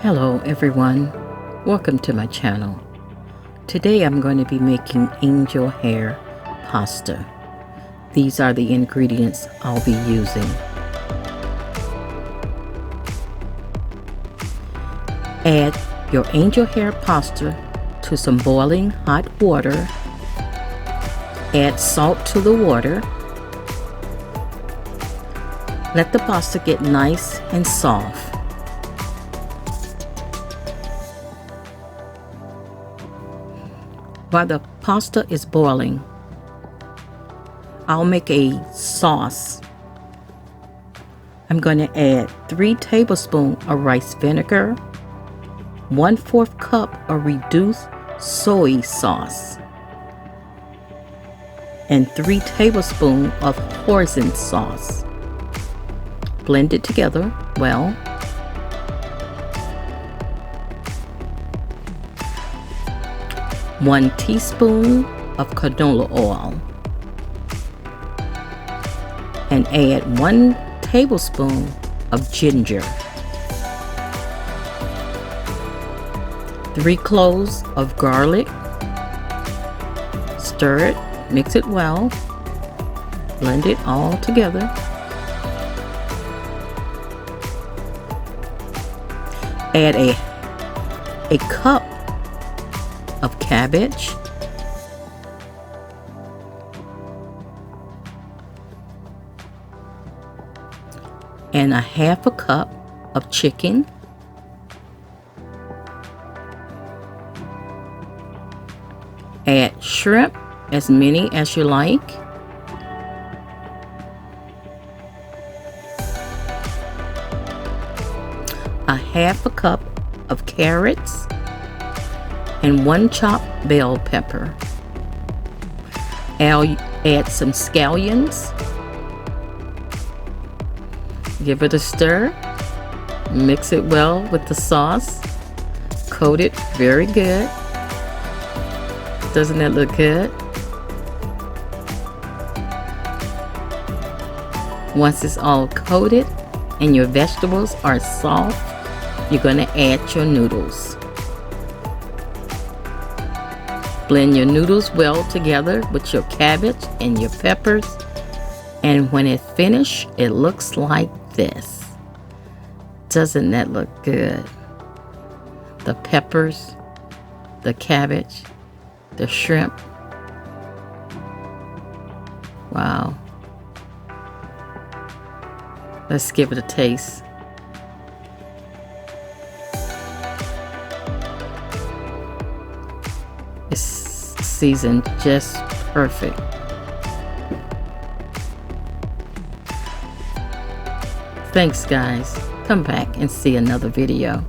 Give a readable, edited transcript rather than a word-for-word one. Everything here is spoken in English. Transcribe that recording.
Hello everyone, welcome to my channel. Today I'm going to be making angel hair pasta. These are the ingredients I'll be using. Add your angel hair pasta to some boiling hot water. Add salt to the water. Let the pasta get nice and soft. While the pasta is boiling, I'll make a sauce. I'm going to add 3 tablespoons of rice vinegar, 1/4 cup of reduced soy sauce, and 3 tablespoons of Hoisin sauce. Blend it together well. One teaspoon of canola oil, and add 1 tablespoon of ginger, 3 cloves of garlic. Stir it, mix it well, blend it all together. Add a cup of cabbage, and 1/2 cup of chicken, add shrimp, as many as you like, a 1/2 cup of carrots, and 1 chopped bell pepper. I'll add some scallions. Give it a stir. Mix it well with the sauce. Coat it very good. Doesn't that look good? Once it's all coated and your vegetables are soft, you're going to add your noodles. Blend your noodles well together with your cabbage and your peppers, and when it's finished, it looks like this. Doesn't that look good? The peppers, the cabbage, the shrimp. Wow. Let's give it a taste. It's seasoned just perfect. Thanks guys. Come back and see another video.